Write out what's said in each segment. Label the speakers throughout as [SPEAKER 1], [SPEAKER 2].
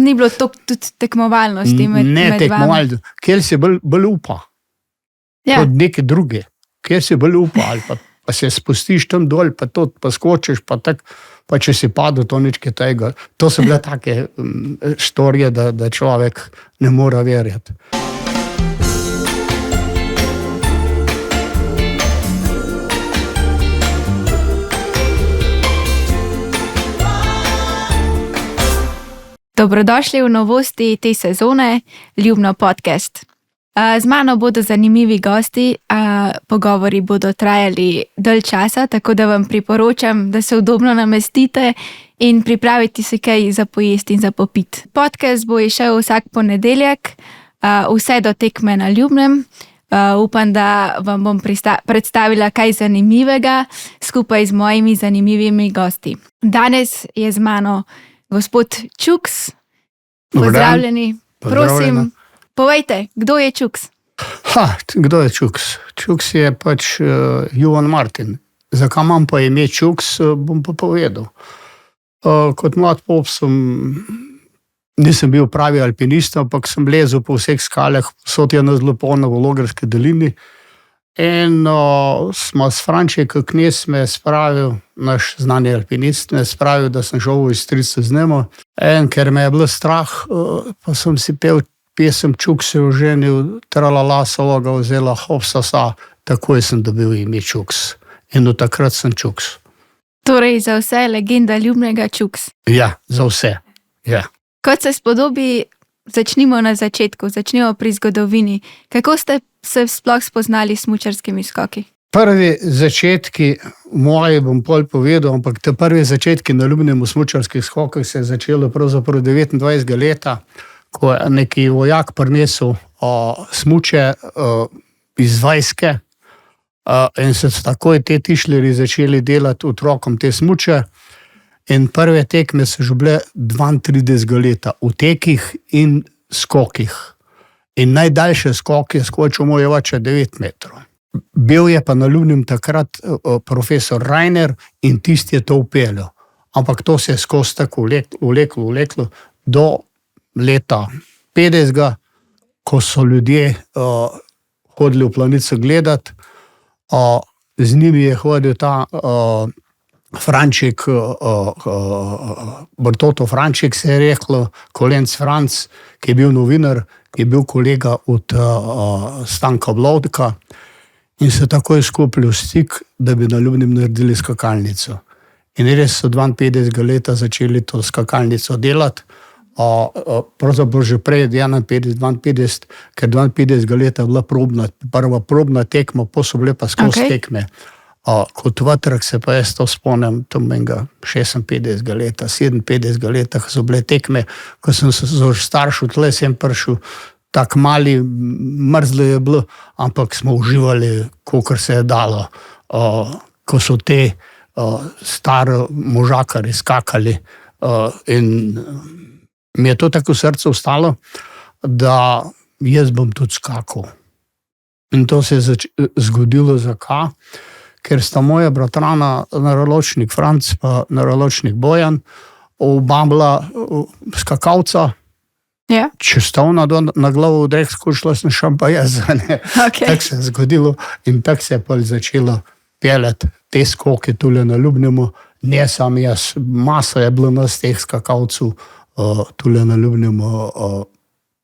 [SPEAKER 1] ni bilo to tudi tekmovalnosti med vami?
[SPEAKER 2] Tekmovalno, kjer si bolj upa. Od neke druge. Kjer si bolj upa, ali pa se spustiš tam dol, pa skočiš, pa če si padel, to nič tega. To so bile take štorije, da človek ne mora verjeti.
[SPEAKER 1] Dobrodošli v novosti te sezone, Ljubno podcast. Z mano bodo zanimivi gosti, pogovori bodo trajali dalj časa, tako da vam priporočam, da se udobno namestite in pripravite si kaj za pojesti in za popiti. Podcast bo išel vsak ponedeljek, vse do tekme na Ljubnem. Upam, da vam bom predstavila kaj zanimivega skupaj z mojimi zanimivimi gosti. Danes je z mano gospod Čuks. Pozdravljeni. Prosim, povejte, kdo je Čuks?
[SPEAKER 2] Kdo je Čuks? Čuks je pač Jovan Martin. Zakaj imam pa ime Čuks, bom pa povedal. Kot mlad pop nisem bil pravi alpinist, ampak sem lezel po vseh skalah, je na zelo polno v Logarski dolini. In smo s Franček Knez me spravil, naš znani alpinist, me spravil, da sem šel v Istrico z njim. In ker me je bilo strah, pa sem si pel pesem Čuks se oženil, tralala sova ga vzela, hopsasa, takoj sem dobil ime Čuks. In od takrat sem Čuks.
[SPEAKER 1] Torej za vse legenda Ljubnega Čuks.
[SPEAKER 2] Ja, za vse, ja.
[SPEAKER 1] Kot se spodobi, začnimo na začetku, začnimo pri zgodovini. Kako ste se sploh spoznali s smučarskimi skoki?
[SPEAKER 2] Prvi začetki, moji bom pol povedal, ampak te prvi začetki na Ljubnem v smučarskih skokih se je začelo pravzaprav 29. leta, ko je neki vojak prinesel smuče iz vojske in se takoj te tišljerji začeli delati otrokom te smuče. In prve tekme so že bile 32. leta v tekih in skokih. In najdaljše skok je skočil moj oče 9 metrov. Bil je pa na Ljubnem takrat profesor Rainer in tisti je to upeljal. Ampak to se je skozi tako vleklo do leta 50, ko so ljudje hodili v Planico gledati. Z njimi je hodil ta Franček, Bartoto Franček se je reklo, Kolenc Franc, ki je bil novinar, ki je bil kolega od Stanka Blodka in se takoj skupili v stik, da bi na Ljubnem naredili skakalnico. In res so 52. leta začeli to skakalnico delati, pravzaprav že prej 51, ker 52. leta je bila prva probna tekma, pa so bile pa skozi tekme. Kot vatrak se pa jaz to spomnim, tam 56. leta, 57. leta, ko so bile tekme, ko sem se staršil, tle sem prišel, tak mali, mrzlo je bilo, ampak smo uživali, kolikor se je dalo, ko so te stari možakari skakali in mi je to tako v srcu ostalo, da jaz bom tudi skakal. In to se je zgodilo zakaj? Ker sta moja bratrana, naraločnik Franc pa naraločnik Bojan, oba bila skakalca, če sta ona na glavo v dreh skušala, sem šel pa jaz. Tako se je zgodilo in tako se je pa začelo peljati te skoke tule na Ljubnemu. Ne sam jaz, masa je bilo nas teh skakalcev tule na Ljubnemu.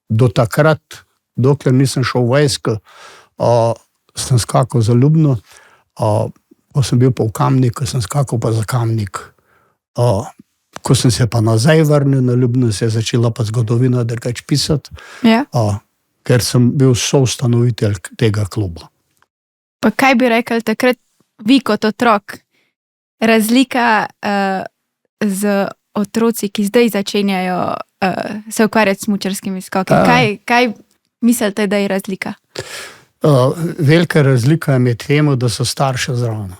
[SPEAKER 2] Do takrat, dokler nisem šel v vojsko, sem skakal za Ljubno. Ko sem bil pa v Kamniku, sem skakal pa za Kamnik. Ko sem se pa nazaj vrnil na Ljubno, se je začela pa zgodovina drugače pisati, ker sem bil soustanovitelj tega kluba.
[SPEAKER 1] Pa kaj bi rekel takrat vi kot otrok? Razlika z otroci, ki zdaj začenjajo se ukvarjati s smučarskimi skoki. Kaj mislite, da je razlika?
[SPEAKER 2] Velika razlika je med temu, da so starše zraven.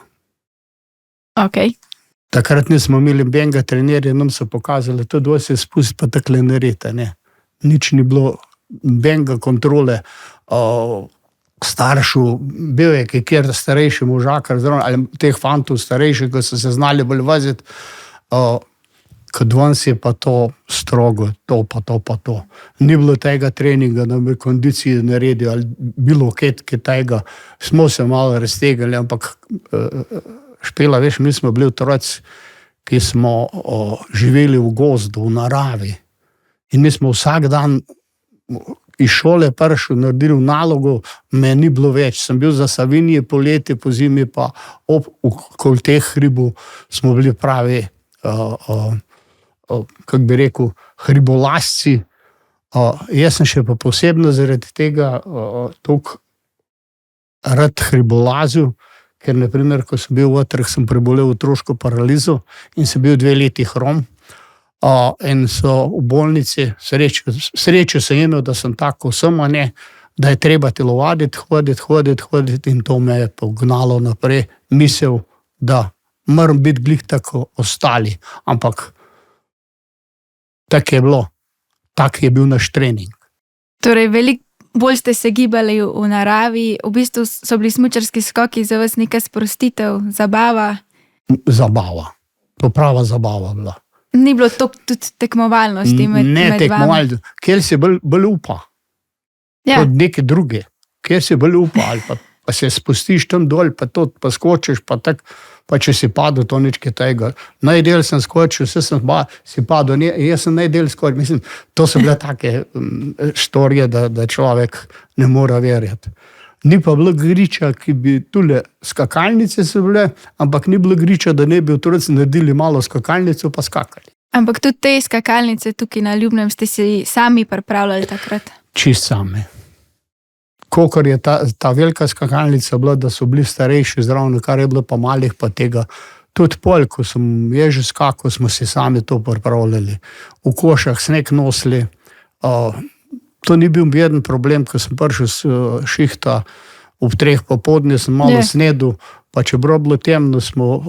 [SPEAKER 2] Takrat nismo imeli benga trenerja, nam so pokazali, to doj se spusti pa takle narete. Nič ni bilo benga kontrole staršev, bil je kjer starejši možakar zraven, ali teh fantov starejših, ko so se znali bolj voziti. Kot danes je pa to strogo, to pa to pa to. Ni bilo tega treninga, da bi kondicije naredili ali bilo kaj tega. Smo se malo raztegali, ampak Špela, veš, mi smo bili otroci, ki smo živeli v gozdu, v naravi. In mi smo vsak dan iz šole prišli, naredili nalogo, me ni bilo več. Sem bil za Savinje poletje, po zimi pa okoli teh hribov smo bili pravi, kako bi rekel, hribolasci. Jaz sem še pa posebno zaradi tega toliko rad hribolazil, ker naprimer, ko sem bil v otrok, sem prebolel otroško paralizo in sem bil 2 leti hrom. In so v bolnici, srečo sem imel, da sem tako sem, da je treba telovaditi, hoditi in to me je pognalo naprej, misel, da moram biti glih tako ostali, ampak tako je bilo, tak je bil naš trening.
[SPEAKER 1] Torej, veliko bolj ste se gibali v naravi, v bistvu so bili smučarski skoki za vas neka sprostitev, zabava?
[SPEAKER 2] Zabava, to prava zabava bila.
[SPEAKER 1] Ni bilo to tudi tekmovalnosti med vami?
[SPEAKER 2] Ne tekmovalnosti, kjer si bolj upa, kot neke druge, kjer si bolj upa, ali pa se spustiš tam dol, pa to, pa skočiš, pa tak, pa če si padel, to nič tega. Najdel sem skočil, vse sem si padel, jaz sem najdel skočil, mislim, to so bile take štorije, da človek ne mora verjeti. Ni pa bilo griča, ki bi tule skakalnice so bile, ampak ni bilo griča, da ne bi otroci naredili malo skakalnico pa skakali.
[SPEAKER 1] Ampak tudi te skakalnice tukaj na Ljubnem ste si sami pripravljali takrat?
[SPEAKER 2] Čist sami. Kolikor je ta velika skakalnica bila, da so bili starejši zraven, kar je bilo pa malih pa tega. Tudi pol, ko sem že skakal, smo si sami to pripravljali. V košah sneg nosili. To ni bil veden problem, ko sem prišel z šihta ob 3 popoldne, sem malo snedel, pa če bilo temno, smo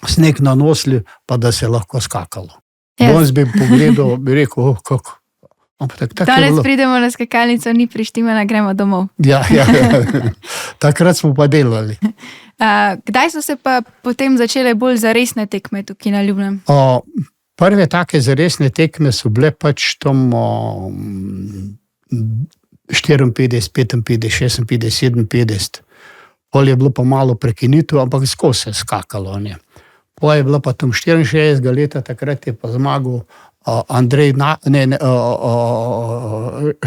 [SPEAKER 2] sneg nanosili, pa da se je lahko skakalo. Danes bi pogledal, bi rekel, kako.
[SPEAKER 1] Danes pridemo na skakalnico, ni prištimana, gremo domov.
[SPEAKER 2] Ja. Takrat smo pa delali.
[SPEAKER 1] Kdaj so se pa potem začele bolj zaresne tekme tukaj na Ljubnem?
[SPEAKER 2] Prve take zaresne tekme so bile pač tam 54, 55, 56, 57. Pol je bilo pa malo prekinitev, ampak skozi se skakalo. Pol je bilo pa tam 64 leta, takrat je pa zmagal Andrej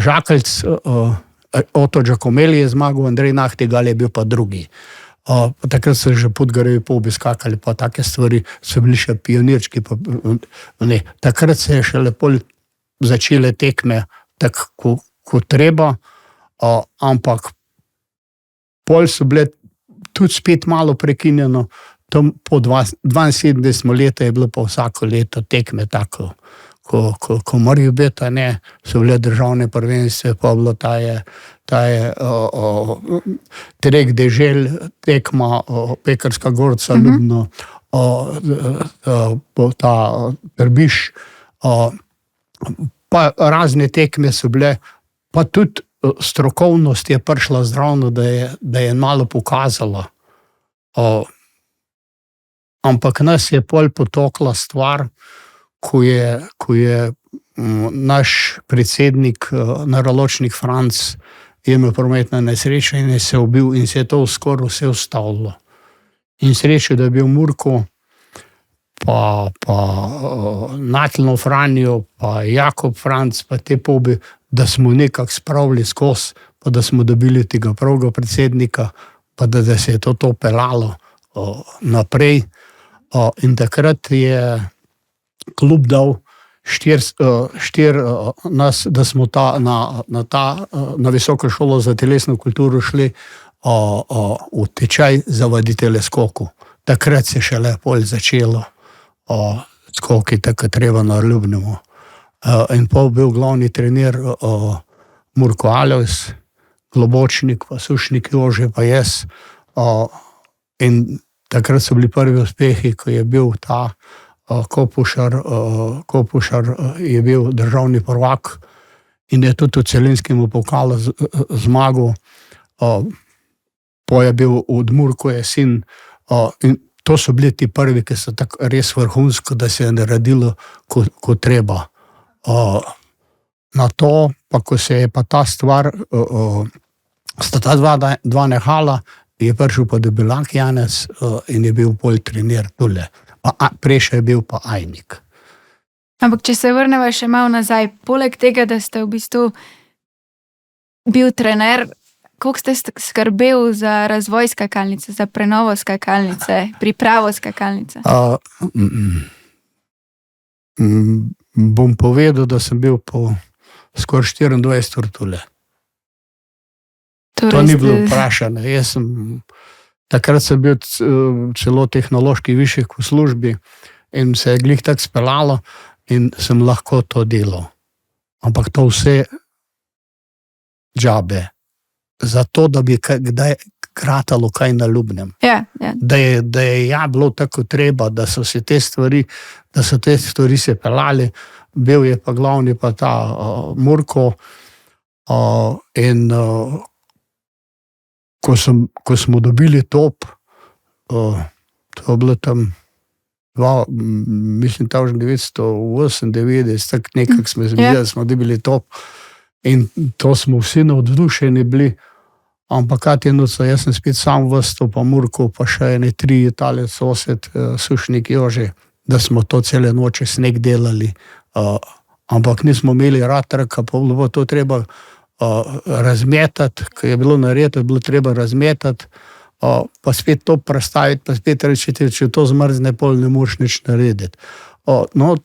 [SPEAKER 2] Žakeljc, Oto Giacomelli je zmagal, Andrej Nahtigal je bil pa drugi. Takrat so že Podgorevi pobi skakali, pa take stvari so bili še pionirčki. Takrat se je še lepo začele tekme tako, kot treba, ampak pol so bile tudi spet malo prekinjeno. Tam po 72 leta je bilo pa vsako leto tekme tako, ko morajo biti, so bile državne prvenstve, pa bilo ta je Trek dežel, tekma, Pekarska Gorca, Ljubno, ta Trbiš, pa razne tekme so bile, pa tudi strokovnost je prišla zravno, da je malo pokazala. Ampak nas je pol potokla stvar, ko je naš predsednik Naraločnik Franc imel prometno nesrečo in je se ubil in se je to skoraj vse ustavilo. In srečo, da je bil Murko, pa Natlno Franjo, pa Jakob Franc, pa te pobi, da smo nekako spravili skozi, pa da smo dobili tega pravega predsednika, pa da se je to pelalo naprej. In takrat je klub dal 4 nas, da smo na visoko šolo za telesno kulturo šli v tečaj za voditelje skokov. Takrat se še lepo začelo skoki, tako treba na Ljubnemu. In pol bil glavni trener Murko Alojz, Globočnik, pa Sušnik Jože, pa jaz. In takrat so bili prvi uspehi, ko je bil ta Kopušar je bil državni prvak in je tudi v celinskem pokalu zmagal. Po je bil od Murko je sin in to so bili ti prvi, ki so tako res vrhunsko, da se je naredilo kot treba. Na to, pa ko se je pa ta stvar, sta ta dva nehala, je prišel pa Debelak Janez in je bil pol trener tule. Prej še je bil pa Ajnik.
[SPEAKER 1] Ampak če se vrneva še malo nazaj, poleg tega, da ste v bistvu bil trener, koliko ste skrbel za razvoj skakalnice, za prenovo skakalnice, pripravo skakalnice?
[SPEAKER 2] Bom povedal, da sem bil po skoraj 24 ur tule. To ni bilo vprašanje. Takrat sem bil celo tehnološki višek v službi in se je glih tako speljalo in sem lahko to delal. Ampak to vse džabe. Zato, da bi kdaj kratalo kaj na ljubnem.
[SPEAKER 1] Ja.
[SPEAKER 2] Da je bilo tako treba, da so te stvari se peljali. Bil je pa glavni pa ta Murko in ko smo dobili top, to je bilo tam mislim, 1998, tako nekako smo dobili top in to smo vsi navdušeni bili, ampak jaz sem spet sam vrsto, pa Murko, pa še ene 3 Italije, sosed, Sušnik Jože, da smo to cele noče sneg delali, ampak nismo imeli ratraka, pa bilo to treba razmetati, ko je bilo narediti, je bilo treba razmetati, pa spet to prestaviti, pa spet reči, če to zmrzne, pol ne moraš nič narediti. No,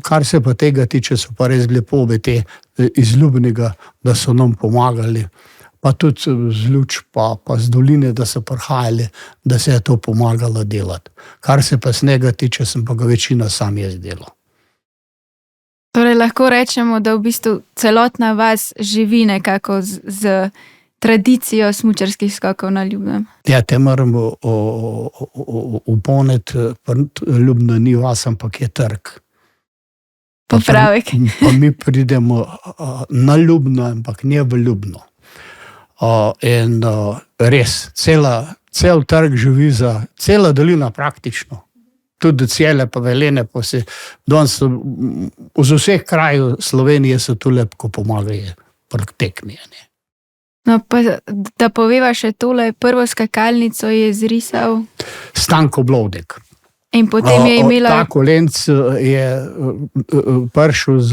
[SPEAKER 2] kar se pa tega tiče, so pa res bile pobe iz Ljubnega, da so nam pomagali, pa tudi z Luč, pa z doline, da so prihajali, da se je to pomagalo delati. Kar se pa snega tiče, sem pa ga večina sam jaz delal.
[SPEAKER 1] Torej lahko rečemo, da v bistvu celotna vas živi nekako z tradicijo smučarskih skokov na Ljubnem.
[SPEAKER 2] Ja, te moramo uponeti, Ljubno ni vas, ampak je trg.
[SPEAKER 1] Popravek.
[SPEAKER 2] Pa mi pridemo na Ljubno, ampak ne v Ljubno. In res, cel trg živi za, cela dolina praktično. Tudi Cele pa Velenje, pa se danes z vseh krajev Slovenije so tu lepko pomagajo pri tekmi.
[SPEAKER 1] No, pa da poveva še tole, prvo skakalnico je zrisal
[SPEAKER 2] Stanko Blodek.
[SPEAKER 1] In potem je imela...
[SPEAKER 2] Ta kolenc je prišel z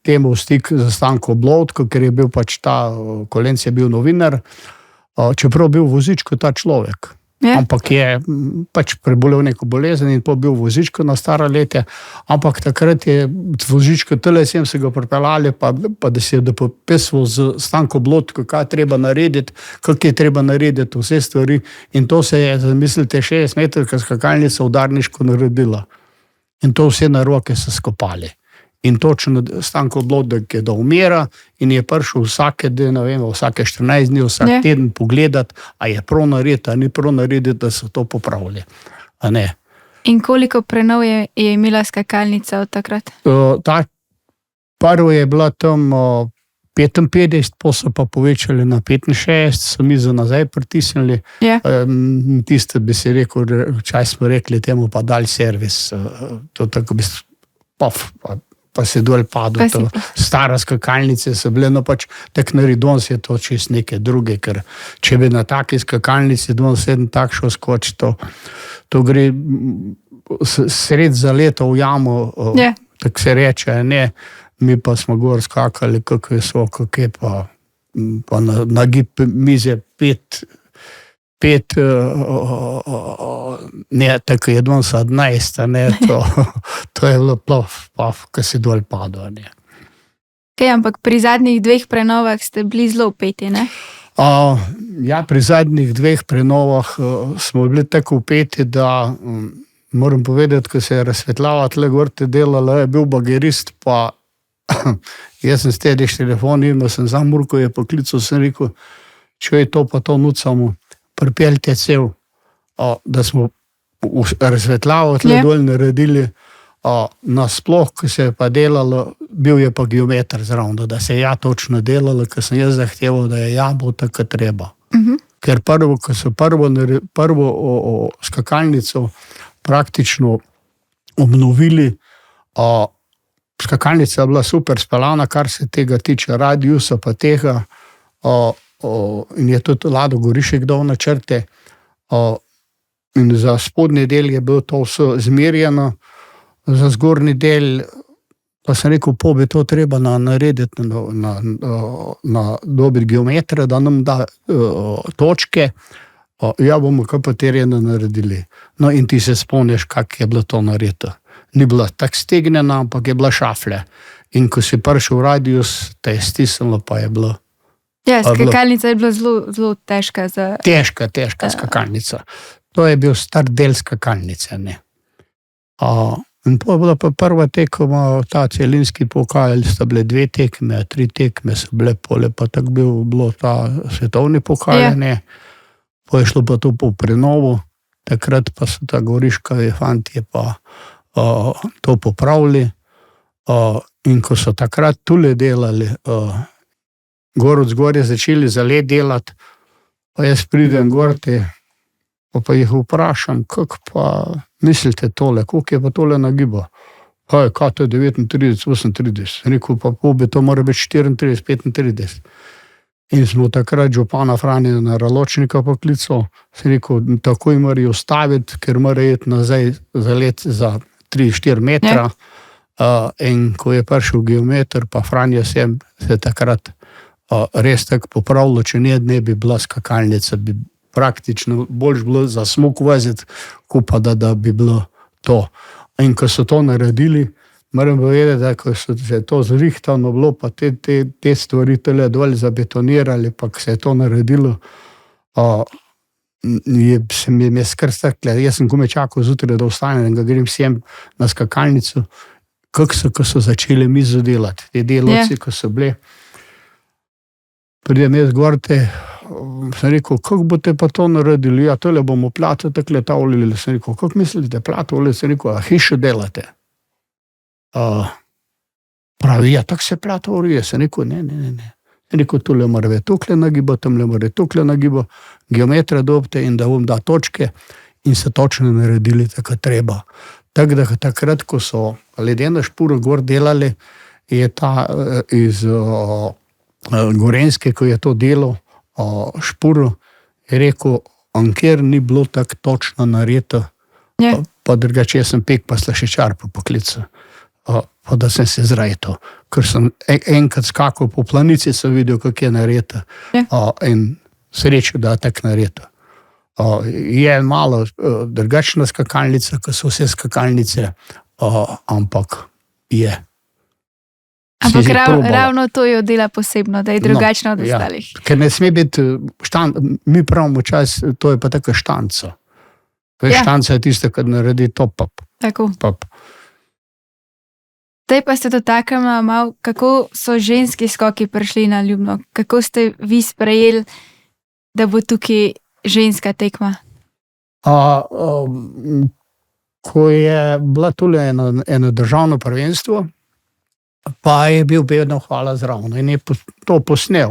[SPEAKER 2] temu stik za Stanko Blodko, ker je bil pač ta kolenc je bil novinar, čeprav bil vozičko ta človek. Ampak je pač prebolel neko bolezen in pa bil vozičko na stara leta, ampak takrat je vozičko tele sem se ga pripeljali, pa da se je dopisal z Stanko Blodko, kaj treba narediti, kako je treba narediti vse stvari in to se je, zamislite, 60 metrka skakalnica udarniško naredila. In to vse na roke so skopali. In točno Stanko Blodek je da umira in je prišel vsake 14 dni, vsak teden pogledati, a je prav narediti, a ni prav narediti, da so to popravili. A ne.
[SPEAKER 1] In koliko prenov je imela skakalnica od takrat?
[SPEAKER 2] Prvo je bila tam 55, pa so pa povečali na 65, so mi za nazaj pritisnili. Tiste bi si rekel, včasih smo rekli temu pa dal servis. To tako bi pa se dol padlo. Stara skakalnice so bile, no pač tak naredon se je to čez neke druge, ker če bi na taki skakalnici don sedem tak šel skoči, to gre sred za leto v jamo, tako se reče, ne, mi pa smo gor skakali, kako je visoko, kje pa na gib mize 5, ne, tako je 17, ne, to je bilo plov, ko si dol padel, ne.
[SPEAKER 1] Ampak pri zadnjih 2 prenovah ste bili zelo vpeti, ne?
[SPEAKER 2] Ja, pri zadnjih 2 prenovah smo bili tako vpeti, da moram povedati, ko se je razsvetljava tle gor te delala, je bil bagerist, pa jaz sem stediš telefon, imel sem za Murko, je poklical, sem rekel, če je to pa to nucamo, pripeljte cev, da smo razsvetljavo tle dol naredili, nasploh, ko se je pa delalo, bil je pa geometer zraven, da se je točno delalo, ko sem jaz zahteval, da je bo tako treba. Ker prvo, ko so prvo skakalnico praktično obnovili, skakalnica je bila super speljana, kar se tega tiče radiusa pa tega, in je tudi Lado Gorišek dal načrte, in za spodnji del je bilo to vse zmerjeno, za zgornji del pa sem rekel, bi to treba narediti na dobi geometra, da nam da točke, ja bomo kaj pa terjeno naredili. No in ti se spomniš, kak je bilo to naredito. Ni bila tako stegnjena, ampak je bila šaflja. In ko si prišel v radius, te je stisnilo, pa je bilo.
[SPEAKER 1] Ja, skakalnica je bila zelo težka.
[SPEAKER 2] Težka skakalnica. To je bil star del skakalnice, ne. In to je bila pa prva tekma, ta celinski pokal, sta bile 2 tekme, 3 tekme so bile, pole pa tako bilo ta svetovni pokal, ne. Po je šlo pa to po prenovu, takrat pa so ta goriškavi fantje pa to popravili, in ko so takrat tule delali, gor od zgorje začeli za led delati, pa jaz pridem gor pa jih vprašam, kako pa mislite tole, koliko je pa tole nagiba? Kaj to je 39, 38, rekel pa bi to mora biti 34, 35. In smo takrat župana Franja Naraločnika poklical, sem rekel, takoj morajo ustaviti, ker mora iti nazaj za let za 3-4 metra, in ko je prišel geometer, pa Franja se takrat res tako popravilo, če ne bi bila skakalnica, bi praktično boljš bilo za smuk voziti, ko pa da bi bilo to. In ko so to naredili, moram povedati, da ko so se to zrihtano bilo, pa te stvari tole dol zabetonirali, pa ko se je to naredilo, se mi je skr stakle. Jaz sem kome čakal zjutraj, da ostanem, da grem sem na skakalnico, ko so začeli mizo delati. Te delavci, ko so bili, pridem jaz gor sem rekel, kako boste pa to naredili? Ja, tole bomo plato takle tavljili. Sem rekel, kako mislite plato? Sem rekel, hišo delate? Pravi, ja, tako se plato urije. Sem rekel, ne. Sem rekel, tole mora tukle nagibo, tamle mora tukle nagibo, geometra dobite in da bom da točke, in se točno naredili tako treba. Tako da takrat, ko so ledeno špuro gor delali, je ta iz Gorenjske, ko je to delo, špuro, je rekel, ankjer ni bilo tako točno nareto, pa drugače jaz sem pek pa slaščar po poklicu, pa da sem se zrajto, ker sem enkrat skakal po planici, sem videl, kako je nareto, in srečo, da je tako nareto. Je malo drugačna skakalnica, ko so vse skakalnice, ampak je.
[SPEAKER 1] Ampak ravno to jo dela posebno, da je drugačno od ostalih.
[SPEAKER 2] Ker ne sme biti mi pravimo čas, to je pa tako štanco. Štanca je tista, ki naredi to pop.
[SPEAKER 1] Tako. Zdaj pa se dotaknemo malo, kako so ženski skoki prišli na Ljubno. Kako ste vi sprejeli, da bo tukaj ženska tekma?
[SPEAKER 2] Ko je bila tule eno državno prvenstvo, pa je bil vedno hvala zravno in je to posnel.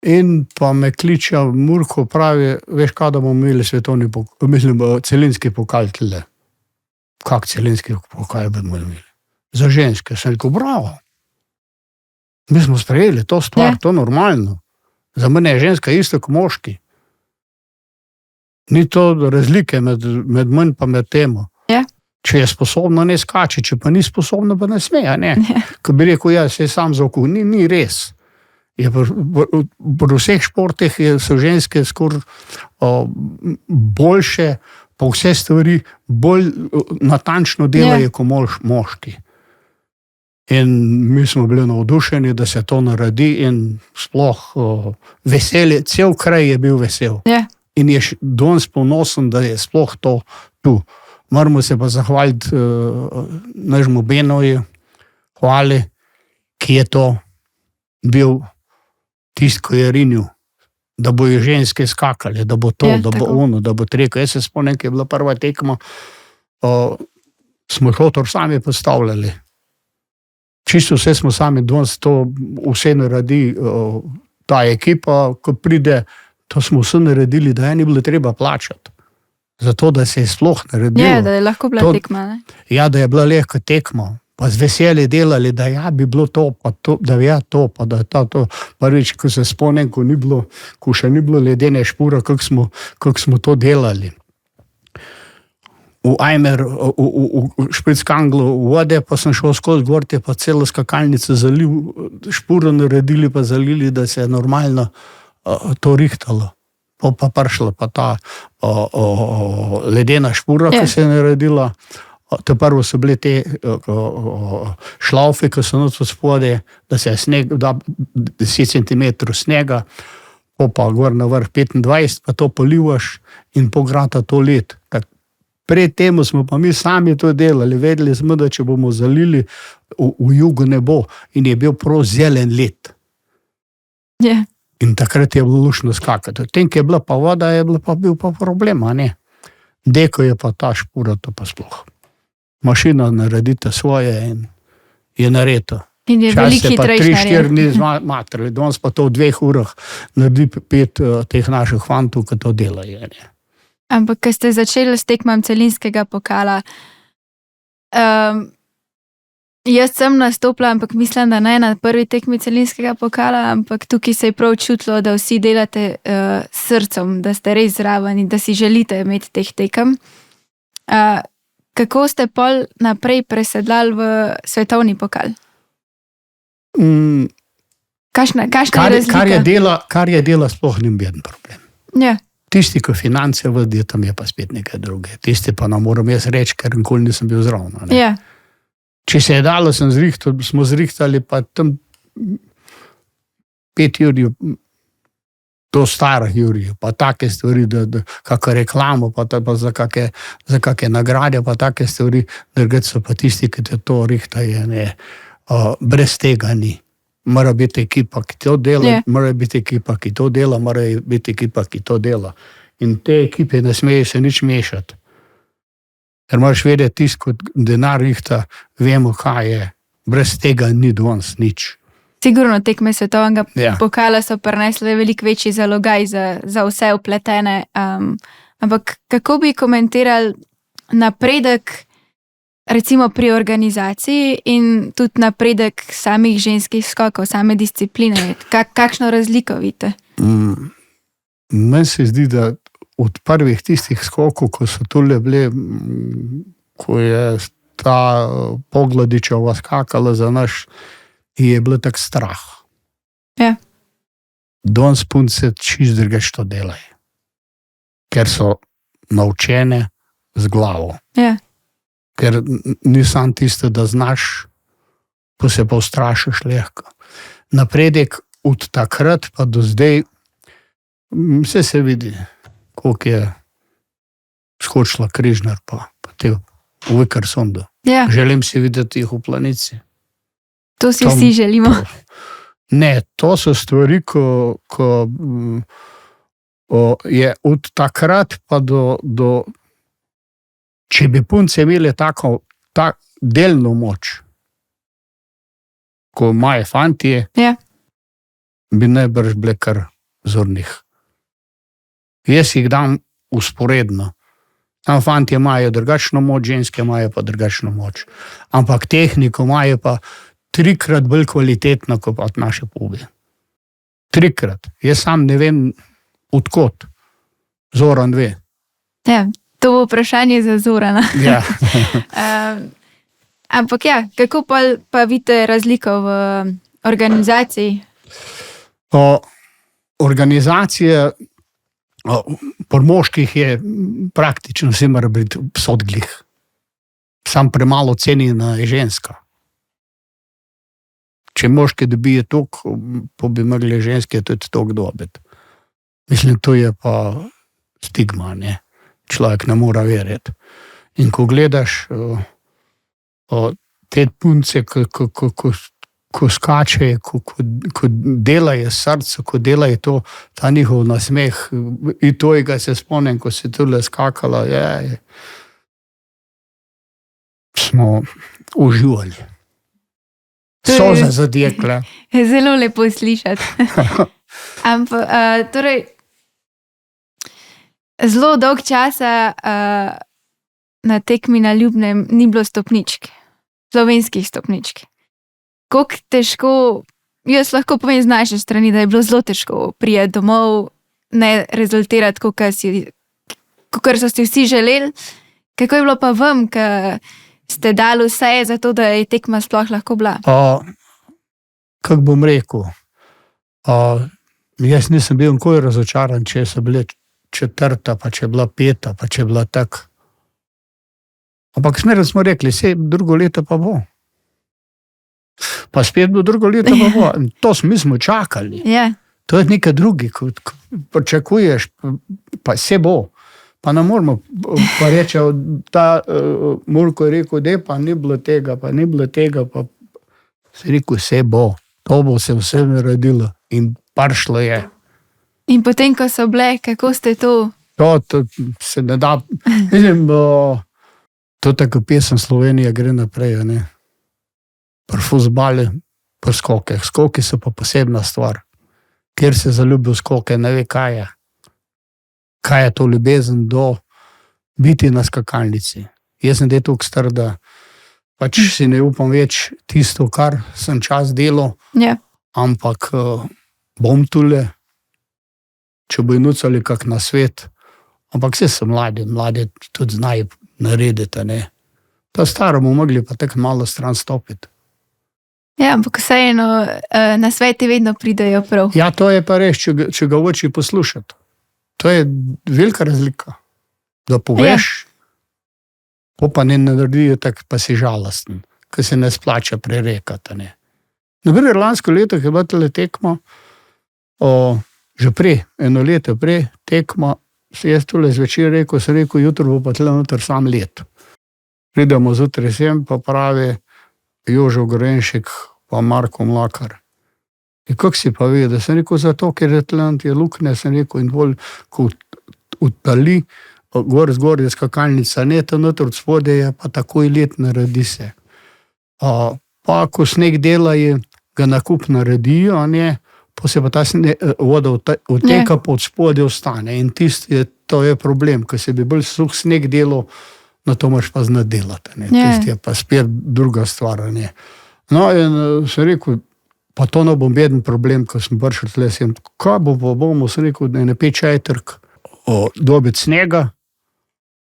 [SPEAKER 2] In pa me kliče Murko, pravi, veš kaj, da bomo imeli svetovni pokal, mislim, celinski pokal tyle. Kak celinski pokal bomo imeli? Za ženske. Sem rekel, bravo. Mi smo sprejeli to stvar, to normalno. Za mene je ženska isto kot moški. Ni to razlike med manj pa med temo. Če je sposobna, ne skače, če pa ni sposobna, pa ne sme, ne. Ko bi rekel, ja, se je sam za oku, ni res. Pri vseh športih so ženske skoraj boljše, pa vse stvari bolj natančno delajo kot moški. In mi smo bili navdušeni, da se to naredi in sploh veselje, cel kraj je bil vesel. In je danes ponosen, da je sploh to tu. Moramo se pa zahvaliti našemu Benoju, hvali, ki je to bil tist, ko je rinil, da bojo ženske skakali, da bo to, da bo ono, da bo treko. Jaz se spomnim, ko je bila prva tekma, smo hotor sami postavljali. Čisto vse smo sami, danes to vse naredi ta ekipa, ko pride To smo vse naredili, da je ni bilo treba plačati. Zato, da se je sploh naredilo.
[SPEAKER 1] Ja, da je lahko bila tekma. Ne?
[SPEAKER 2] Ja, da je bila lahko tekma. Pa z veseljem delali, da ja, bi bilo to, pa to, da je to, pa da je to. Prvič, ko se spomnim, ko še ni bilo ledene špura, kako smo to delali. V Ajmer, v Šprickanglu vode, pa sem šel skozi gorte, pa celo skakalnico špuro naredili, pa zalili, da se je normalno to rihtalo. Pa prišla pa ta ledena špura, ki se je naredila. To prvo so bile te šlaufe, ki so noč od spode, da se je sneg, da 10 cm snega, pa gor na vrh 25, pa to polivaš in pograta to led. Pred temu smo pa mi sami to delali, vedeli smo, da če bomo zalili, v jugu ne bo in je bil prav zelen led.
[SPEAKER 1] Yeah.
[SPEAKER 2] In takrat je bilo lušno skakati. Tem, ki je bila pa voda, je bil pa problem, a ne. Deko je pa ta špura, to pa sploh. Mašina naredite svoje in je naredo.
[SPEAKER 1] In je veliko hitrejši.
[SPEAKER 2] 3-4 dni zmatrali, danes pa to v 2 urah naredi 5 teh naših fantov, ki to delajo. Ne.
[SPEAKER 1] Ampak, ko ste začeli s tekmam celinskega pokala, jaz sem nastopila, ampak mislim, da ne na prvi tekmi celinskega pokala, ampak tukaj se je prav čutilo, da vsi delate srcem, da ste res zraven in da si želite imeti teh tekem. Kako ste pol naprej presedlali v svetovni pokal? Kakšna je razlika?
[SPEAKER 2] Kar je dela, sploh ni bil problem.
[SPEAKER 1] Ja.
[SPEAKER 2] Tisti, ki finance vodijo, tam je pa spet nekaj druge. Tisti pa ne moram jaz reči, ker nikoli nisem bil zraven.
[SPEAKER 1] Ja.
[SPEAKER 2] Če se je dalo, smo zrihtali pa tam 5 jurjev, do starih jurjev, pa take stvari, kakšno reklamo, pa za kakšne nagrade, pa take stvari, drugače so pa tisti, ki te to rihtajo, brez tega ni. Mora biti ekipa, ki to dela, mora biti ekipa, ki to dela, mora biti ekipa, ki to dela. In te ekipe ne smejo se nič mešati. Ker moraš vedeti, tisti, kot denar rihta, vemo, kaj je. Brez tega ni danes nič.
[SPEAKER 1] Sigurno tekme svetovnega pokala so prinesle veliko večji zalogaj za vse vpletene. Ampak kako bi komentirali napredek recimo pri organizaciji in tudi napredek samih ženskih skokov, same discipline? Kakšno razliko vidite?
[SPEAKER 2] Meni se zdi, da od prvih tistih skokov, ko so tule bile, ko je ta Pogladičeva skakala za naš, je bilo tak strah.
[SPEAKER 1] Ja.
[SPEAKER 2] Danes punce čisto drugače to delajo. Ker so naučene z glavo.
[SPEAKER 1] Ja.
[SPEAKER 2] Ker nisem tisto, da znaš, pa se pa ustrašiš lahko. Napredek od takrat pa do zdaj, vse se vidi, koliko je skočila Križnar pa te v Vikersundu.
[SPEAKER 1] Ja.
[SPEAKER 2] Želim si videti jih v Planici.
[SPEAKER 1] To si vsi želimo.
[SPEAKER 2] Ne, to so stvari, ko je od takrat pa do če bi punce imeli tako delno moč, ko imajo fantje, bi najbrž bile kar zornih. Jaz jih dam usporedno. Tam fantje imajo drugačno moč, ženske imajo pa drugačno moč. Ampak tehniko imajo pa 3-krat bolj kvalitetno, kot pa naše pube. 3-krat. Jaz sam ne vem, odkot. Zoran ve.
[SPEAKER 1] Ja. To bo vprašanje za Zorana.
[SPEAKER 2] Ja.
[SPEAKER 1] Ampak ja, kako pa vidite razliko v organizaciji?
[SPEAKER 2] Organizacija pri moških je praktično vse mora biti sodglih. Sam premalo cenjena je ženska. Če moški dobijo toliko, pa bi mogli ženske tudi toliko dobiti. Mislim, to je pa stigma, ne? Človek ne mora verjeti. In ko gledaš te punce, ko skačejo, ko delajo srce, ko delajo to, ta njihov nasmeh, in to, ga se spomnim, ko si tule skakala, smo uživali. Soze zadjekle.
[SPEAKER 1] Zelo lepo slišati. Ampak, torej, zelo dolg časa na tekmi na Ljubnem ni bilo stopničk, slovenskih stopničk. Koliko težko, jaz lahko povem z naše strani, da je bilo zelo težko priti domov, ne rezultirati, kakor so si vsi želeli. Kako je bilo pa vam, ko ste dali vse za to, da je tekma sploh lahko bila?
[SPEAKER 2] Kako bom rekel, jaz nisem bil nikoli razočaran, če so bile četrta, pa če je bila peta, pa če je bila tak. Ampak smerno smo rekli, sej drugo leto pa bo. Pa spet bo drugo leto pa bo. Mi smo čakali.
[SPEAKER 1] Ja.
[SPEAKER 2] To je nekaj drugi, ko pričakuješ, pa se bo. Pa ne moramo, pa reče, ta Mulko je rekel, da pa ni bilo tega, pa ni bilo tega, pa se rekel, se bo. To bo se vse naredilo in prišlo je.
[SPEAKER 1] In potem, ko so bile, kako ste to?
[SPEAKER 2] To se ne da, mislim, to tako pesem Slovenija gre naprej, ne. Pri fuzbali, pri skokih. Skoki so pa posebna stvar. Kjer se zaljubi v skoke, ne ve, kaj je. Kaj je to ljubezen do biti na skakalnici. Jaz sem toliko star, da pač si ne upam več tisto, kar sem čas delal,
[SPEAKER 1] Ja.
[SPEAKER 2] ampak bom tule, če bo nucali kak na svet, ampak vse so mladi tudi znajo narediti, ne. Ta staro bomo mogli pa tako malo stran stopiti.
[SPEAKER 1] Ja, ampak vseeno na sveti vedno pridejo prav.
[SPEAKER 2] Ja, to je pa res, če ga hoče poslušati. To je velika razlika. Da poveš, pa ne naredijo tako, pa si žalosten, ker se ne splača prerekati, ne. Naprimer, lansko leto, ki je bila tale tekma, že prej, eno leto prej, tekma, se jaz tule zvečer rekel, jutro bo pa tule noter sam let. Pridemo zjutraj sem, pa pravi Jožo Gorenšek, pa Marko Mlakar. In kako si pa vedel? Sem rekel, zato, ker je tlant, je luknje, sem rekel, in bolj, ko utali, zgor je skakalnica, ne, ta noter od spode je, pa takoj let naredi se. Pa, ko sneg delajo, ga nakup naredijo, ne, pa se pa ta voda oteka, pa od spode ostane. In to je problem, ko se bi bolj suh sneg delal, no to moraš pa znati delati, ne. Tisti je pa spet druga stvar, ne. No, in sem rekel, pa to ne bom beden problem, ko sem prišel tle, sem, kaj bomo, sem rekel, da je ne 5 dobiti snega,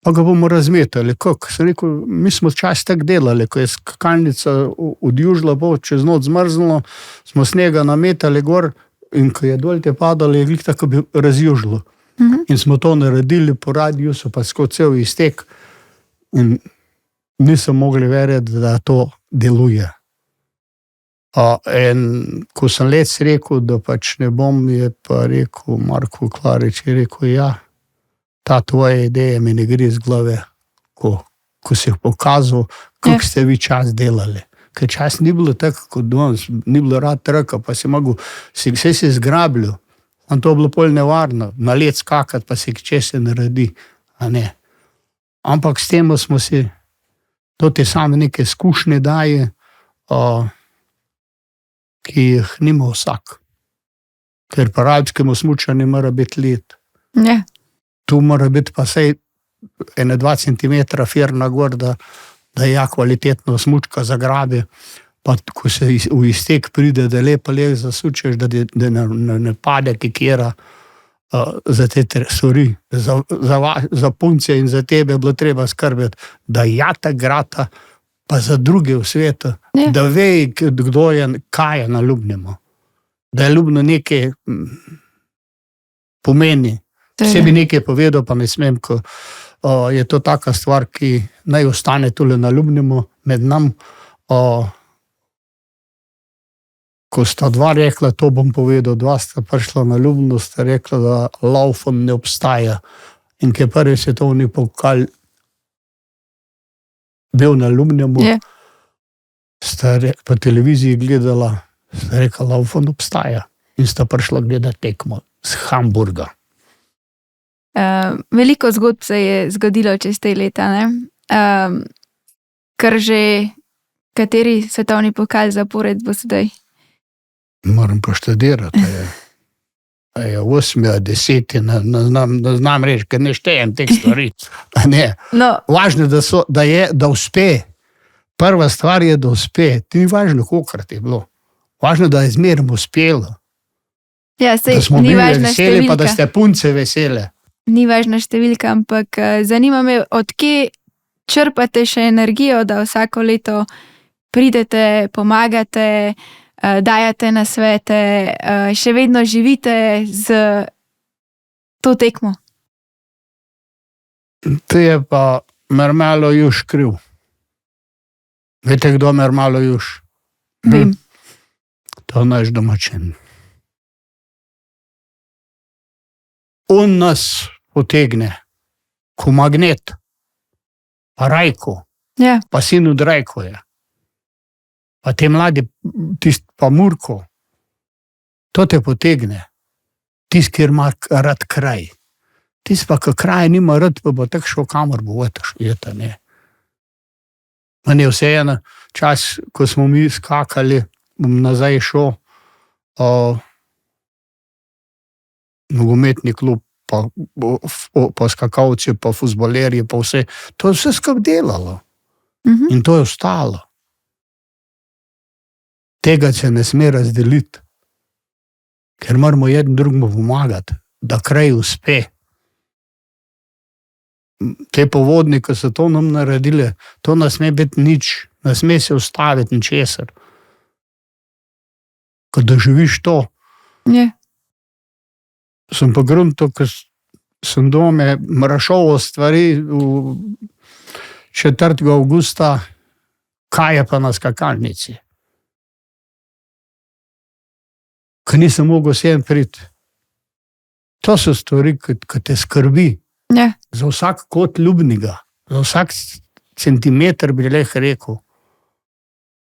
[SPEAKER 2] pa ga bomo razmetali. Kako? Sem rekel, mi smo čas tako delali, ko je skakalnica odjužila, bo čez noč zmrznilo, smo snega nametali gor in ko je dol te padalo, je glih tako bi razjužilo. In smo to naredili po radiusu, pa skozi cel iztek in nisem mogli verjeti, da to deluje. In ko sem let rekel, da pač ne bom, je pa rekel Marko Klarič, je rekel, ja, ta tvoja ideja mi ne gre iz glave, ko si jih pokazal, kako ste vi čas delali. Ker čas ni bilo tako kot danes, ni bilo rad trka, pa si mogel, vse si zgrabljal, in to je bilo pol nevarno, na let skakati, pa si če se naredi, a ne. Ampak s tem smo si, to ti same neke izkušnje daje, ki jih nima vsak. Ker pa alpskemu smučanju mora biti let.
[SPEAKER 1] Ja.
[SPEAKER 2] Tu mora biti pa sej 1-2 centimetra firna gor, da ja kvalitetno smučka zagrabi, pa ko se v iztek pride, da lepo zasučeš, da ne pade kikera za te stvari. Za punce in za tebe je bilo treba skrbeti, da jata grata, pa za druge v svetu, da ve, kdo je, kaj je na Ljubnemu. Da je Ljubno nekaj pomeni. Vse bi nekaj povedal, pa ne smem, ko je to taka stvar, ki naj ostane tule na Ljubnemu med nam. Ko sta dva rekla, to bom povedal, dva sta prišla na Ljubno, sta rekla, da laufom ne obstaja. In ko je prvi svetovni pokal bil na Ljubnemu, sta po televiziji gledala, sta rekla, laufom obstaja. In sta prišla gledati tekmo z Hamburga.
[SPEAKER 1] Veliko zgodb se je zgodilo čez te leta, ne? Kar že kateri svetovni pokal zapored bo sedaj?
[SPEAKER 2] Moram pa študirati. 8 ali 10, ne znam reči, ker ne štejem teh stvari. Ne.
[SPEAKER 1] No,
[SPEAKER 2] Važno je, da uspe. Prva stvar je, da uspe. Ni važno, kolikrat je bilo. Važno, da je zmeraj uspelo.
[SPEAKER 1] ja, sej,
[SPEAKER 2] Da smo
[SPEAKER 1] ni
[SPEAKER 2] bili
[SPEAKER 1] važna
[SPEAKER 2] veseli, pa da
[SPEAKER 1] številka.
[SPEAKER 2] ste punce vesele.
[SPEAKER 1] Ni važna številka, ampak zanima me, odkje črpate še energijo, da vsako leto pridete, pomagate, dajate nasvete, še vedno živite z to tekmo.
[SPEAKER 2] To je pa Mermalo Juš kriv. Veste, kdo je Mermalo Juš?
[SPEAKER 1] Vem.
[SPEAKER 2] To je naš domačin. On nas potegne, ko magnet, pa Rajko,
[SPEAKER 1] Ja,
[SPEAKER 2] pa sin od Rajko je. Pa te mladi, pa Murko, to te potegne. Tisti, kjer ima rad kraj. Tisti pa, ki kraj nima rad, pa bo tako šel, kamor bo jeta, ne. Meni je vseeno, čas, ko smo mi skakali, bom nazaj šel, nogometni klub, pa skakalci, pa fuzbalerji, pa vse. To je vse skupaj delalo. In to je ostalo. Tega se ne sme razdeliti, ker moramo jeden drugemu pomagati, da kraj uspe. Te povodnike so to nam naredile, to ne sme biti nič, ne sme se ustaviti ničesar. Ko doživiš to,
[SPEAKER 1] ja,
[SPEAKER 2] sem pa grunto, ko sem doma mrašoval stvari v 4. avgusta, kaj je pa na skakalnici. Ko nisem mogel sem priti. To so stvari, ki te skrbi.
[SPEAKER 1] ja,
[SPEAKER 2] Za vsak kot ljubnega, za vsak centimeter bi lahko rekel,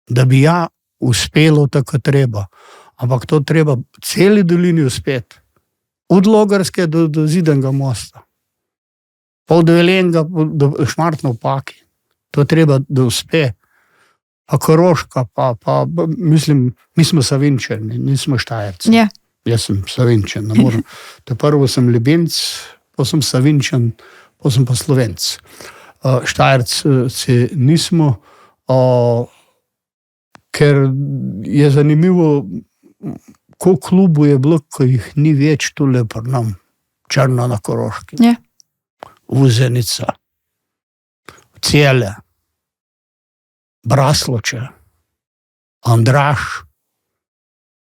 [SPEAKER 2] da bi ja uspelo tako treba. Ampak to treba celi dolini uspeti. Od Logarske do Zidanega mosta. Pa od Velenja do Šmartne v Paki. To treba, da uspe. Pa Koroška, pa mislim, mi smo Savinjčani, nismo Štajerci.
[SPEAKER 1] ja,
[SPEAKER 2] Jaz sem Savinjčan, ne morem. Prvo sem Ljubljenec, pa sem Savinjčan, pa sem pa Slovenc. Štajerci nismo, ker je zanimivo, koliko klubov je bilo, ko jih ni več tule pri nam, Črna na Koroški,
[SPEAKER 1] ja,
[SPEAKER 2] Vuzenica, Celje, Brasloče, Andraž,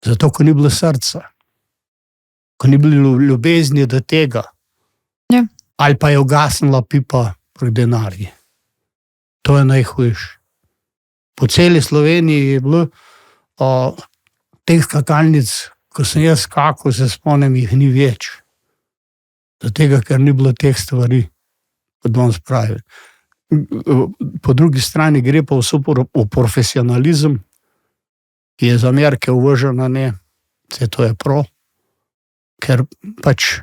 [SPEAKER 2] zato, ko ni bilo srca, ko ni bilo ljubezni do tega,
[SPEAKER 1] ja,
[SPEAKER 2] ali pa je ugasnila pipa pri denarji. To je najhujše. Po celi Sloveniji je bilo teh skakalnic, ko sem jaz skakal, se spomnim, jih ni več. Zato, ker ni bilo teh stvari, kot danes pravi. Po drugi strani gre pa vse v profesionalizem, ki je za Amerike uvržena, ne, vse to je prav, ker pač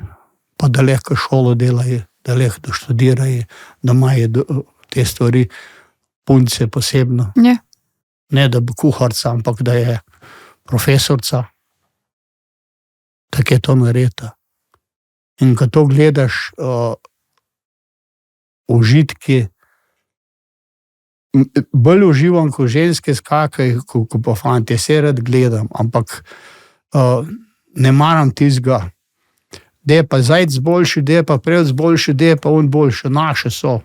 [SPEAKER 2] pa da lahko šolo delajo, da lahko doštudirajo, da imajo te stvari punce posebno.
[SPEAKER 1] ja,
[SPEAKER 2] Ne, da bi kuharca, ampak da je profesorca. Tako je to narejeno. In ko to gledaš, užitki, bolj uživam, ko ženske skakajo, ko pa fantje, se rad gledam, ampak ne maram tistega, da je pa zajec boljši, da je pa prevc boljši, da je pa on boljši, naše so.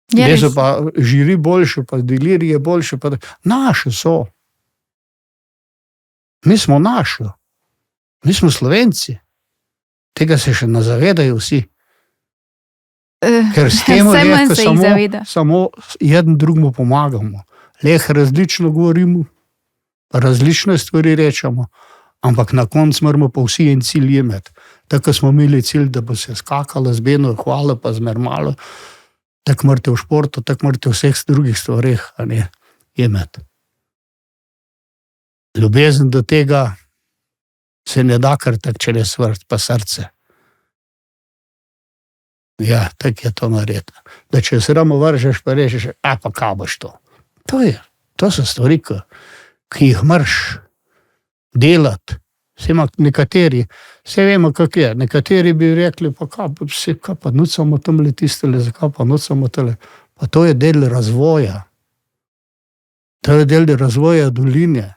[SPEAKER 1] je
[SPEAKER 2] Da
[SPEAKER 1] res.
[SPEAKER 2] so pa žiri boljši, pa delirije boljši, pa naše so. Mi smo naši, mi smo Slovenci. Tega se še ne zavedajo vsi. Ker s tem
[SPEAKER 1] Vse manj
[SPEAKER 2] lahko
[SPEAKER 1] se jih zaveda.
[SPEAKER 2] samo jeden drugemu pomagamo. Lahko različno govorimo, različne stvari rečemo, ampak na koncu moramo pa vsi en cilj imeti. Tako smo imeli cilj, da bo se skakalo z Beno, hvala pa z Mermalo, tako morate v športu, tako morate v vseh drugih stvareh imeti. Ljubezen do tega se ne da kar tako čez vrt pa srce. Ja, tako je to narediti. Da če se ramo vržeš, pa rečeš, pa kaj boš to? To so stvari, ki jih moraš delati, Nekateri, vse vemo, kako je. Nekateri bi rekli, pa kaj pa nucamo tamle tistele, zakaj pa nucamo tale. Pa to je del razvoja. To je del razvoja doline.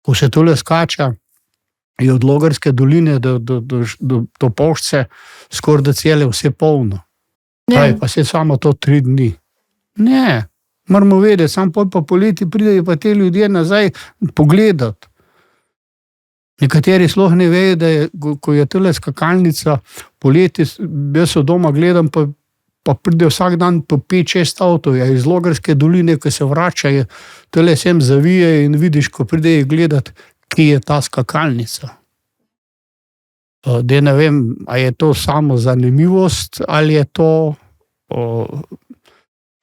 [SPEAKER 2] Ko se tole skača, je od Logarske doline do Pošče skoraj da cele vse polno. Pa se samo to 3 dni. Ne, moramo vedeti, sam pol pa poleti pridejo pa te ljudje nazaj pogledati. Nekateri sploh ne vejo, da je, ko je tole skakalnica poleti, jaz se doma gledam, pa pride vsak dan po 5-6 avtov, iz Logarske doline, ko se vračajo, tole sem zavije in vidiš, ko pridejo gledati, kje je ta skakalnica. Da ne vem, a je to samo zanimivost, ali je to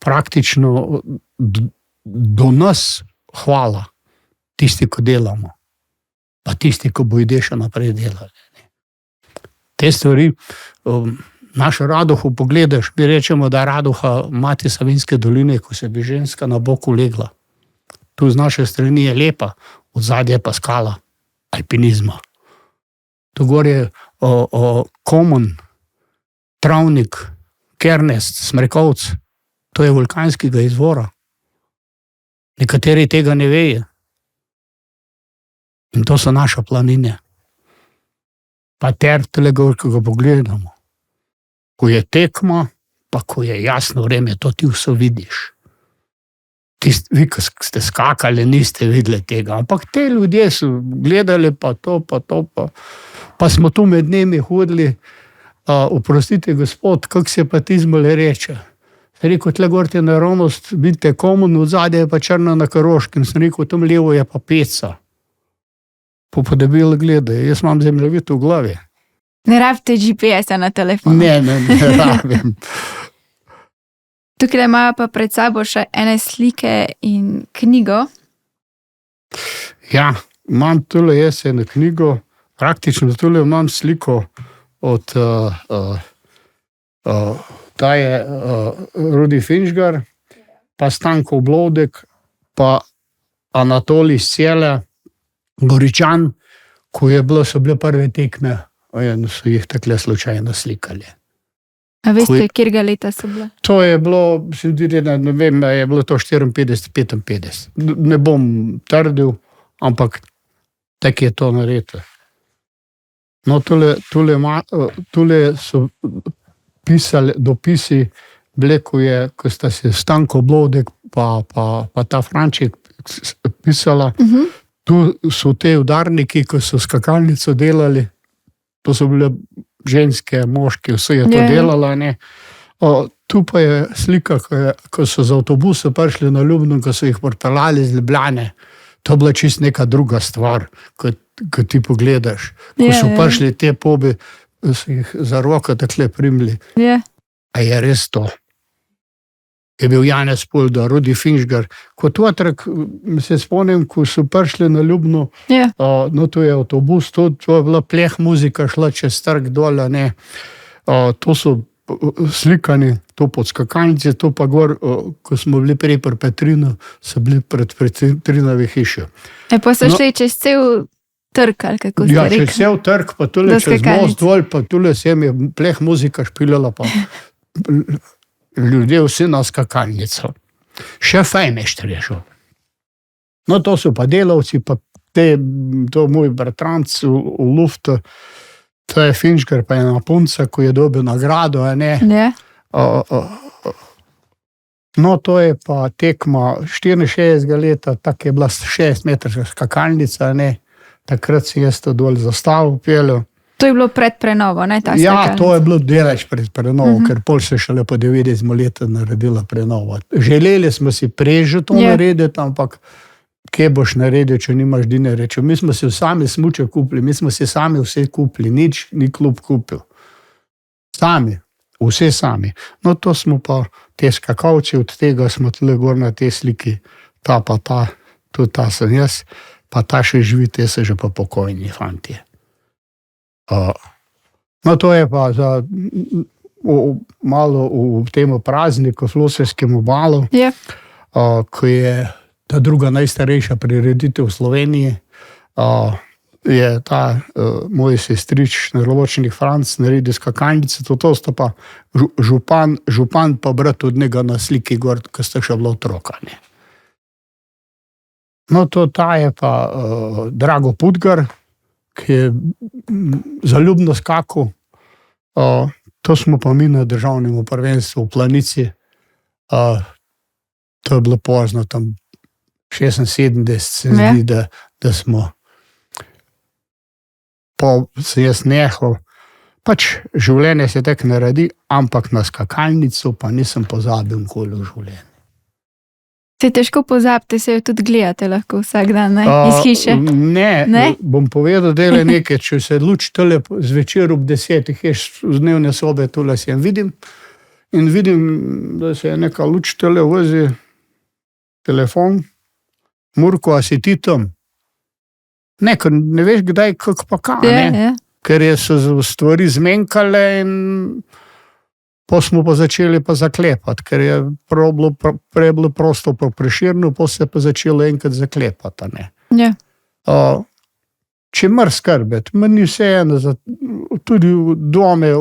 [SPEAKER 2] praktično do nas hvala, tisti, ko delamo, pa tisti, ko bodo še naprej delali. Te stvari, naš Radohu pogledaš, mi rečemo, da je Radoha mati Savinjske doline, ko se bi ženska na boku legla. Tu z naše strani je lepa, od zadnje pa skala alpinizma. Tu gor je Komen, Travnik, Kernest, Smrekovc, to je vulkanskega izvora. Nekateri tega ne vejo. In to so naše planine. Pa tele gor, ko ga pogledamo. Ko je tekma, pa ko je jasno vreme, to ti vse vidiš. Vi, ko ste skakali, niste videli tega, ampak te ljudje so gledali pa to. Pa smo tu med njimi hodili, oprostite gospod, kako se pa ti zmole reče. Sem rekel, tle gor te naravnost, vidite Komen, od zadnje je pa Črna na Koroškem, sem rekel, tam levo je pa Peca. Pa debelo gledaj, jaz imam zemljevid v glavi.
[SPEAKER 1] Ne rabite GPS-a na telefonu.
[SPEAKER 2] Ne rabim.
[SPEAKER 1] Tukaj imajo pa pred sabo še ene slike in knjigo.
[SPEAKER 2] Ja, imam tule jaz eno knjigo, praktično tule imam sliko od ta je Rudi Finžgar, pa Stanko Oblodek, pa Anatolij Sjele, Goričan, ko so bile prve tekme, so jih takle slučajno slikali.
[SPEAKER 1] A veste, kjerga leta so bile?
[SPEAKER 2] To je bilo, ne vem, je bilo to 54-55. Ne bom trdil, ampak tako je to naredilo. No, tule so pisali dopisi, ko sta se Stanko Oblodek pa ta Franček pisala. Tu so te udarniki, ko so skakalnico delali, to so bile ženske, moški, vse je to delala. Tu pa je slika, ko so z avtobusa prišli na Ljubno, ko so jih pripeljali iz Ljubljane. To je bila čisto neka druga stvar, ko ti pogledaš. Ko so prišli te pobe, so jih za roko takle primili. A je res to? Je bil Janez Polda, Rudi Finžgar. Kot otrok se spomnim, ko so prišli na Ljubno, no to je avtobus, to je bila pleh muzika, šla čez trg dol, to so slikani, to pod skakalnice, to pa gor, ko smo bili prej pri Petrinu, so bili pred Petrinovi hiši.
[SPEAKER 1] Pa so šli čez cel trg, ali kako ste rekli?
[SPEAKER 2] Ja, čez cel trg, pa tule čez most dol, pa tule sem je pleh muzika špilala, pa ljudje vsi na skakalnico. Še Fejmešter je šel. No, to so pa delavci, pa to moj bratranc v luftu, to je Finžgar, pa ena punca, ko je dobil nagrado, No, to je pa tekma 64 leta, tako je bila 6 metrska skakalnica, takrat si jaz to dol zastavil, peljal.
[SPEAKER 1] To je bilo pred prenovo, ne, ta
[SPEAKER 2] skakalnica? Ja, to je bilo deleč pred prenovo, ker pol se šele po 90 leta naredila prenova. Želeli smo si prej to narediti, ampak kje boš naredil, če nimaš dinarja? Mi smo si sami smuče kupili, mi smo si sami vse kupili, nič ni klub kupil. Sami, vse sami. No, to smo pa te skakalci, od tega smo tle gor na te sliki, ta pa ta, tudi ta sem jaz, pa ta še živi, te so že pa pokojni fantje. No, to je pa za malo v tem prazniku, v Losarskem obalu, ko je ta druga najstarejša prireditev v Sloveniji. je ta moj sestrič Nerovočnik Franc naredil skakalnice, to sta pa župan pa brat od njega na sliki gor, ko sta še bila otroka. Ne. No, ta je pa Drago Putgar, ki je zaljubno skakal. To smo pa mi na državnem prvenstvu v Planici. To je bilo pozno, tam 76 se zdi, da smo se jaz nehal. Pač življenje se tako naredi, ampak na skakalnico pa nisem pozabil nikoli v življenju.
[SPEAKER 1] Se težko pozabite, se jo tudi gledate lahko vsak dan, ne? Iz hiše?
[SPEAKER 2] Ne, bom povedal, da je nekaj, če se luč tole zvečer ob 10, ješ z dnevne sobe, tole se vidim, da se je neka luč tole vozi, telefon, Murko, a si ti tam? Ne, ker ne veš kdaj, kako pa kaj, ne? Ker so stvari zmenkale in pa smo pa začeli pa zaklepati, ker je prej bilo prosto po Prešernu, pa se pa začelo enkrat zaklepati, ne.
[SPEAKER 1] Ja.
[SPEAKER 2] Če mar skrbeti, meni vseeno, tudi v dome,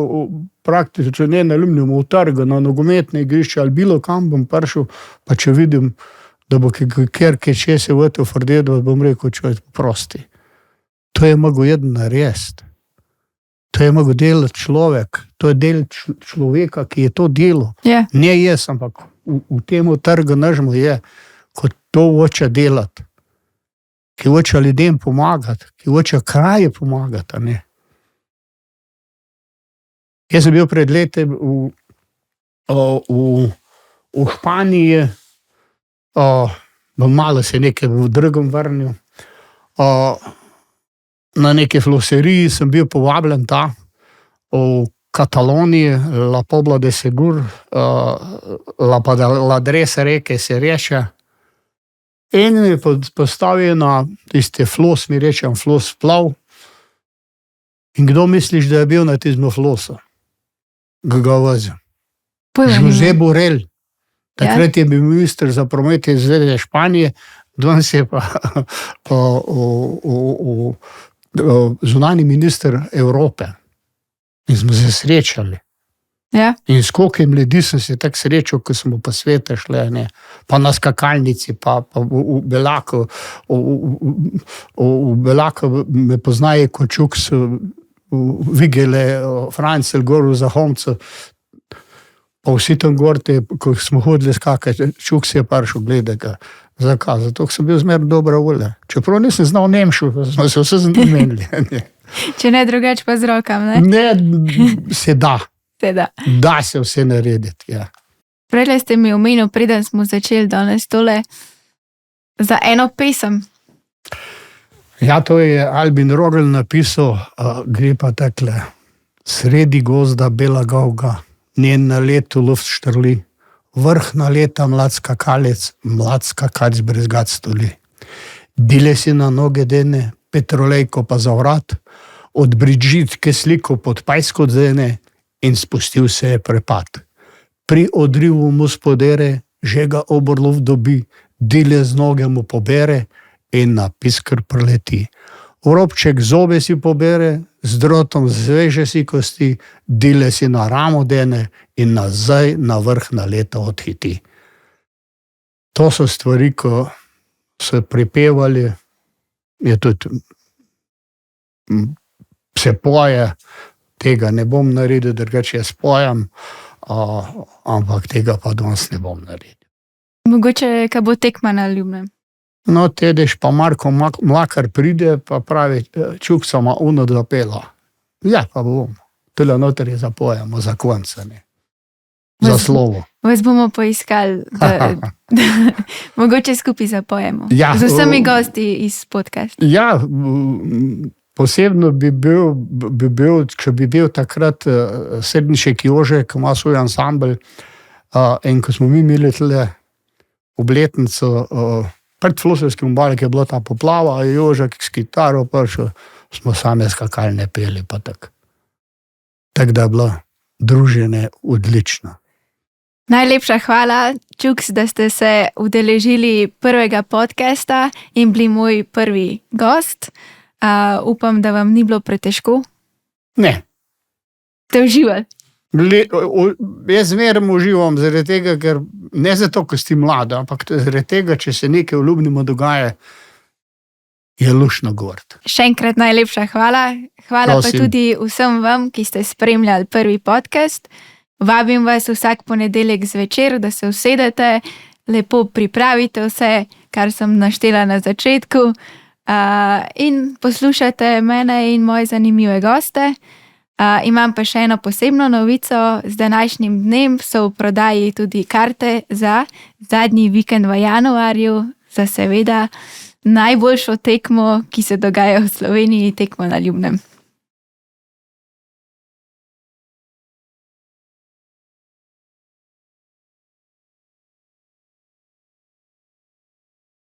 [SPEAKER 2] praktično ne na Ljubnem, v trgu, na nogometne igrišče ali bilo kam bom prišel, pa če vidim, da bo kjer če se v to fordedo, bom rekel, človek prosti. To je mogel jeden narediti. To je mogel delati človek. To je del človeka, ki je to delo.
[SPEAKER 1] Yeah.
[SPEAKER 2] Ne jaz, ampak v tem trgu nažmo je, ko to hoče delati. Ki hoče ljudem pomagati, ki hoče kraje pomagati, ne. Jaz sem bil pred leti v Španiji, malo se nekaj v drugem vrnil, na neki floseriji sem bil povabljen v Kataloniji, La Pobla de Segur, La Dresa reke se reče, in mi postavil na tiste flos, mi rečem flos plav, in kdo misliš, da je bil na tizmo flosu? Ga vozil. José Borrell. Takrat je bil minister za promet iz Zveze Španije, danes je pa zunanji minister Evrope. In smo se srečali.
[SPEAKER 1] Ja.
[SPEAKER 2] In s koliko ljudi sem se tako srečal, ko smo po svete šli, ne. Pa na skakalnici, pa v Belaku. V Belaku me poznaje kot Čuks, Vigele, Francel, gor v Zahomcu. Pa vsi tam gor, ko smo hodili skakati, Čuks je prišel gledati. Zakaj? Zato sem bil zmer dobra volja. Čeprav nisem znal nemšu, smo se vse zmenili.
[SPEAKER 1] Če ne drugače pa z rokami, ne?
[SPEAKER 2] Ne, se da.
[SPEAKER 1] Se da.
[SPEAKER 2] Da se vse narediti, ja.
[SPEAKER 1] Prejle ste mi omenil, preden smo začeli danes tole, za eno pesem.
[SPEAKER 2] Ja, to je Albin Rogel napisal, gre pa takle. Sredi gozda bela gavga, njen na letu luft štrli, vrh na leta mlad skakalec brez gad stoli. Dile si na noge dene, petrolejko pa za vrat, od Bridžitke sliko pod pajsko dzene in spustil se je prepad. Pri odrivu mu spodere, že ga obrlov dobi, dile z noge mu pobere in na piskr preleti. Vrobček zobe si pobere, z drotom zveže si kosti, dile si na ramo dene in nazaj na vrh na leta odhiti. To so stvari, ko so pripevali, je tudi se poje, tega ne bom naredil, drugače jaz pojem, ampak tega pa danes ne bom naredil.
[SPEAKER 1] Mogoče, kaj bo tekma na Ljubnem?
[SPEAKER 2] No, tedeš pa Marko Mlakar pride, pa pravi, Čukca ima uno zapela. Ja, pa bom. Tule noter je zapojemo za konca, ne. Za slovo.
[SPEAKER 1] Vas bomo poiskali, da mogoče skupaj zapojemo.
[SPEAKER 2] Ja,
[SPEAKER 1] z vsemi gosti iz podcasta.
[SPEAKER 2] Ja, posebno bi bil, če bi bil takrat Sednišek Jože, ki ima svoj ansambl, in ko smo mi imeli tle obletnico, pred Flosovskim obaljem je bila ta poplava, je Jožek s kitaro prišel, smo same skakalne peli pa tako. Tako da je bilo druženje odlično.
[SPEAKER 1] Najlepša hvala, Čuks, da ste se udeležili prvega podcasta in bili moj prvi gost. Upam, da vam ni bilo pretežko.
[SPEAKER 2] Ne.
[SPEAKER 1] Ste uživali?
[SPEAKER 2] Jaz zmeraj uživam zaradi tega, ker ne zato, ker si mlada, ampak zaradi tega, če se nekaj v ljubnemu dogaja, je luštno govoriti.
[SPEAKER 1] Še enkrat najlepša hvala. Hvala
[SPEAKER 2] Prosim.
[SPEAKER 1] pa tudi vsem vam, ki ste spremljali prvi podcast. Vabim vas vsak ponedeljek zvečer, da se usedete, lepo pripravite vse, kar sem naštela na začetku, in poslušate mene in moje zanimive goste. Imam pa še eno posebno novico. Z današnjim dnem so v prodaji tudi karte za zadnji vikend v januarju, za seveda najboljšo tekmo, ki se dogaja v Sloveniji, tekmo na Ljubnem.